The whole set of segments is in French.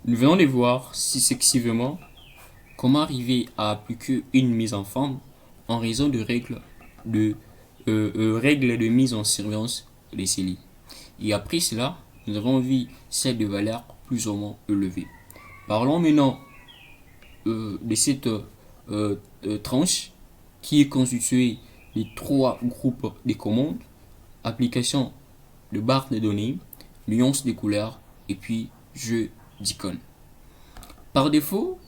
Nous venons de voir successivement comment arriver à appliquer une mise en forme en raison de règles de mise en surveillance des cellules. Et après cela, nous avons vu celles de valeurs plus ou moins élevées. Parlons maintenant de cette tranche qui est constituée de trois groupes de commandes: application de barres de données, nuances de couleurs et puis jeu d'icônes. Par défaut,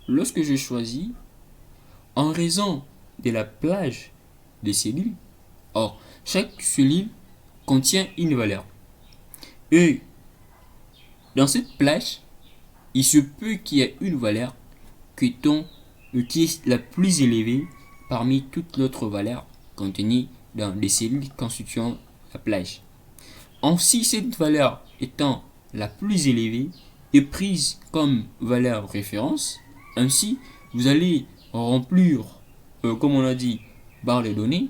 lorsque je choisis, en raison de la plage des cellules, or chaque cellule contient une valeur. Et dans cette plage, il se peut qu'il y ait une valeur qui est la plus élevée parmi toutes les autres valeurs contenues dans les cellules constituant la plage. Ainsi, cette valeur étant la plus élevée est prise comme valeur référence. Ainsi, vous allez remplir, comme on a dit, barre de données,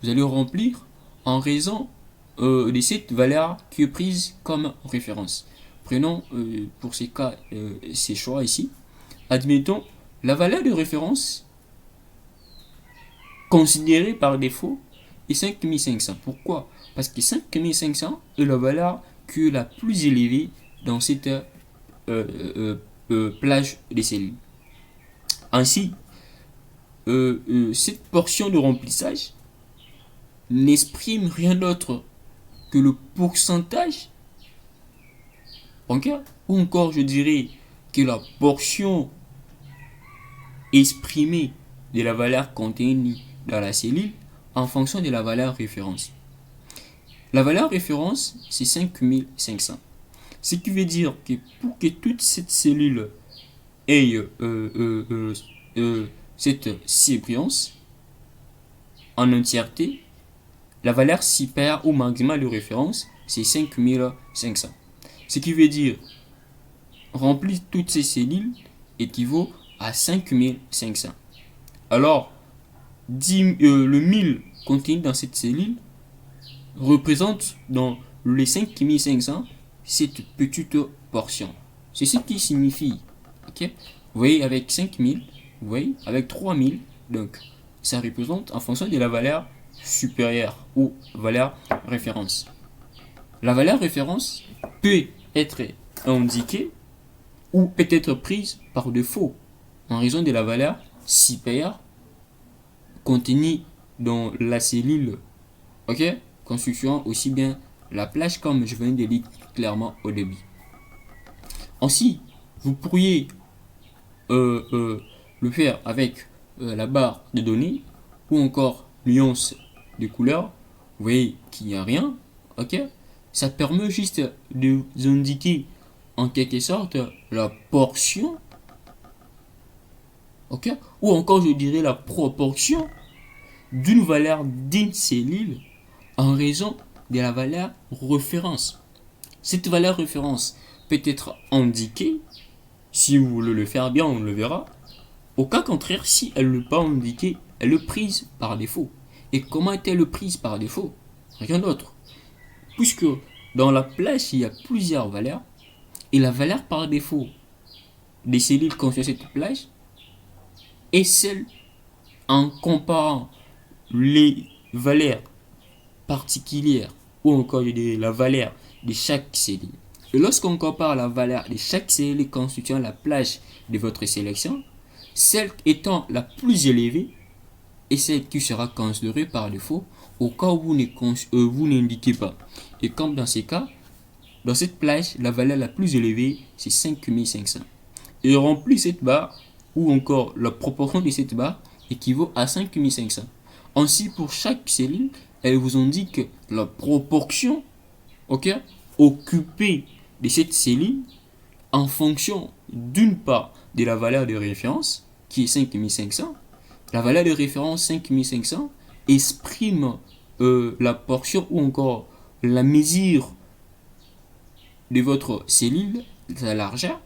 vous allez remplir en raison de cette valeur qui est prise comme référence. Prenons pour ces cas, ces choix ici. Admettons, la valeur de référence considérée par défaut est 5500. Pourquoi? Parce que 5500 est la valeur qui est la plus élevée dans cette plage des cellules. Ainsi, cette portion de remplissage n'exprime rien d'autre que le pourcentage, okay? Ou encore je dirais que la portion exprimée de la valeur contenue dans la cellule en fonction de la valeur référence. La valeur référence, c'est 5500. Ce qui veut dire que pour que toute cette cellule ait cette séquence en entièreté, la valeur supérieure ou maximale de référence, c'est 5500. Ce qui veut dire remplir toutes ces cellules équivaut à 5500. Alors, le 1000 contenu dans cette cellule représente dans les 5500 cette petite portion. C'est ce qui signifie. Okay? Vous voyez, avec 5000, vous voyez, avec 3000, donc ça représente en fonction de la valeur supérieure ou valeur référence. La valeur référence peut être indiquée ou peut être prise par défaut en raison de la valeur supérieure contenue dans la cellule, ok, constituant aussi bien la plage comme je viens de dire clairement au début. Ainsi, vous pourriez le faire avec la barre de données ou encore nuance de couleurs. Vous voyez qu'il n'y a rien, ok. Ça permet juste de vous indiquer en quelque sorte la portion, ok, ou encore je dirais la proportion d'une valeur d'une cellule en raison de la valeur référence. Cette valeur référence peut être indiquée, si vous voulez le faire bien, on le verra. Au cas contraire, si elle n'est pas indiquée, elle est prise par défaut. Et comment est-elle prise par défaut? Rien d'autre. Puisque dans la plage, il y a plusieurs valeurs, et la valeur par défaut des cellules constituant cette plage est celle en comparant les valeurs particulières ou encore la valeur de chaque cellule. Et lorsqu'on compare la valeur de chaque cellule constituant la plage de votre sélection, celle étant la plus élevée est celle qui sera considérée par défaut au cas où vous n'indiquez pas. Et comme dans ces cas, dans cette plage, la valeur la plus élevée, c'est 5500. Et remplir cette barre, ou encore la proportion de cette barre, équivaut à 5500. Ainsi, pour chaque cellule, elle vous indique la proportion, ok, occupée de cette cellule en fonction d'une part de la valeur de référence, qui est 5500. La valeur de référence 5500 exprime la portion ou encore la mesure de votre cellule, sa largeur,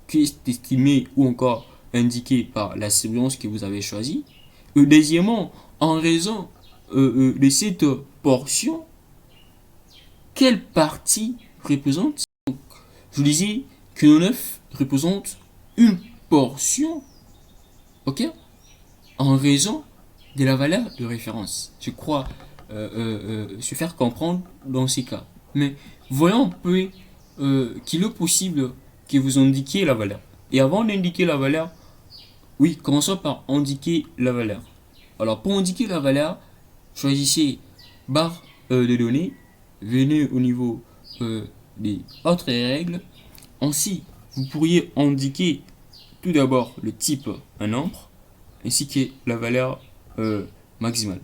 qui est estimée ou encore indiquée par la séquence que vous avez choisie. Deuxièmement, en raison de cette portion, quelle partie représente? Je disais que le 9 représente une portion, ok, en raison de la valeur de référence. Je crois se faire comprendre dans ces cas. Mais voyons un peu qu'il est possible que vous indiquiez la valeur. Et avant d'indiquer la valeur, oui, commençons par indiquer la valeur. Alors pour indiquer la valeur, choisissez barre de données, venez au niveau des autres règles. Ainsi, vous pourriez indiquer tout d'abord le type un nombre, ainsi que la valeur maximale.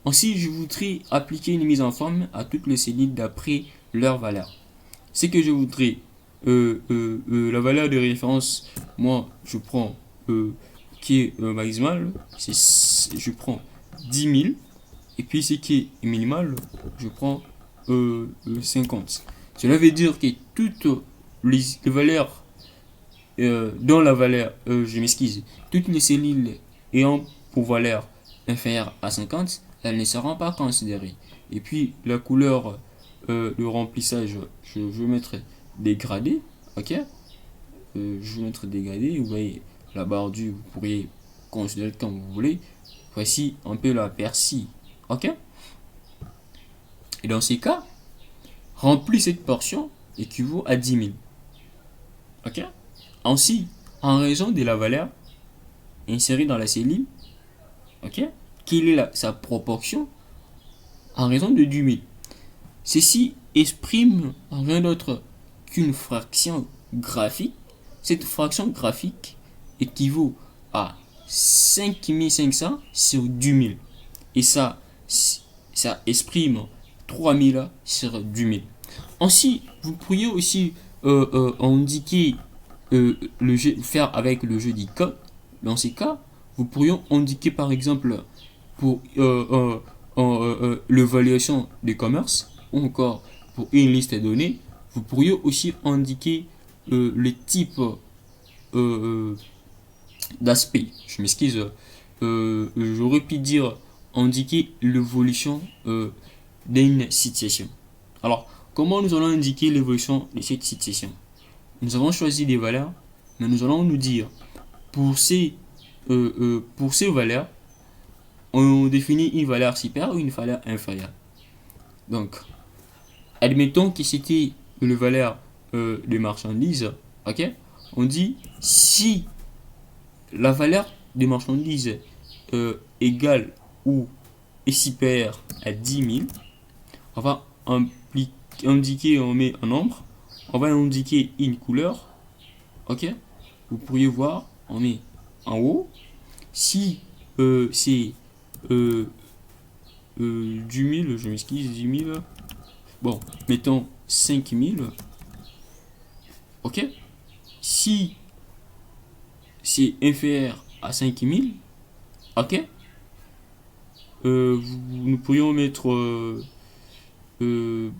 Ainsi, je voudrais appliquer une mise en forme à toutes les cellules d'après leur valeur. C'est que je voudrais la valeur de référence, moi je prends qui est maximal, je prends 10 000, et puis ce qui est minimal, je prends 50. Cela veut dire que toutes les valeurs dans la valeur, je m'excuse, toutes les cellules ayant pour valeur inférieure à 50, elles ne seront pas considérées. Et puis la couleur de remplissage, je vais mettre dégradé, ok, je vais mettre dégradé, vous voyez la barre du, vous pourriez considérer comme vous voulez. Voici un peu la persil, ok. Et dans ces cas, remplir cette portion équivaut à 10 000, ok. Ainsi, en raison de la valeur insérée dans la cellule, ok, quelle est sa proportion en raison de 10 000. Ceci exprime rien d'autre qu'une fraction graphique. Cette fraction graphique équivaut à 5500 sur 10 000. Et ça exprime 3000 sur 10 000. Ainsi, vous pourriez aussi indiquer le jeu, faire avec le jeu d'icônes. Dans ces cas, vous pourriez indiquer par exemple pour l'évaluation des commerces ou encore pour une liste de données, vous pourriez aussi indiquer les types d'aspect. Je m'excuse, j'aurais pu dire indiquer l'évolution d'une situation. Alors, comment nous allons indiquer l'évolution de cette situation? Nous avons choisi des valeurs, mais nous allons nous dire pour ces valeurs, on définit une valeur supérieure ou une valeur inférieure. Donc, admettons que c'était une valeur de marchandises, ok? On dit si la valeur des marchandises égale ou est supérieure à 10 000, on va indiquer, on met un nombre, on va indiquer une couleur, ok? Vous pourriez voir, on met en haut, si c'est 10 000, je m'excuse, 10 000, bon, mettons 5 000, ok? Si c'est inférieur à 5 000, ok? Nous pourrions mettre, bon,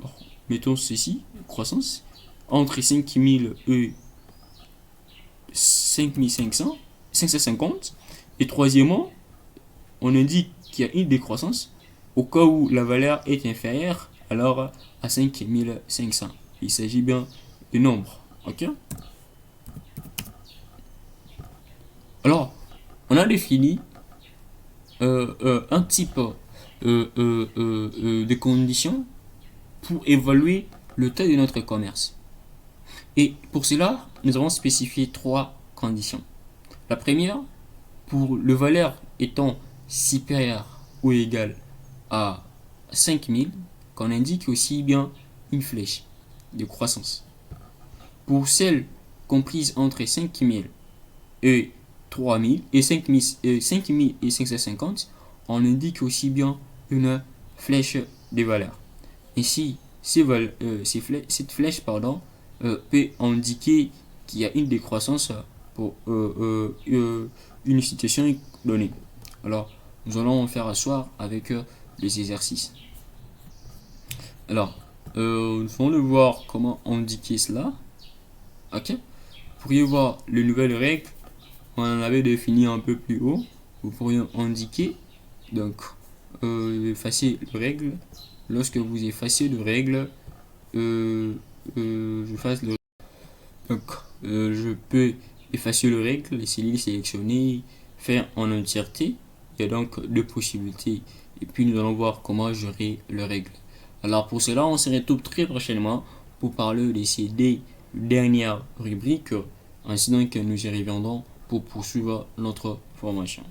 mettons ceci, croissance, entre 5 000 et 5 500, 550. Et troisièmement, on indique qu'il y a une décroissance au cas où la valeur est inférieure alors à 5 500. Il s'agit bien de nombre, ok? Alors, on a défini un type de conditions pour évaluer le taille de notre commerce. Et pour cela, nous avons spécifié 3 conditions. La première, pour le valeur étant supérieur ou égal à 5000, qu'on indique aussi bien une flèche de croissance. Pour celle comprise entre 5000 et 3000 et 5000 et 550, on indique aussi bien une flèche de valeur. Ainsi, cette flèche peut indiquer qu'il y a une décroissance pour une situation donnée. Alors, nous allons faire asseoir avec les exercices. Alors, nous allons voir comment indiquer cela. Ok. Vous pourriez voir les nouvelles règles. On en avait défini un peu plus haut. Vous pourriez indiquer. Donc, effacer les règles. Lorsque vous effacez les règles, je fasse le. Donc, je peux effacer le règle, les cellules sélectionnées, faire en entièreté. Il y a donc deux possibilités. Et puis, nous allons voir comment gérer le règle. Alors, pour cela, on se retrouve très prochainement pour parler de ces deux dernières rubriques. Ainsi donc, nous y reviendrons pour poursuivre notre formation.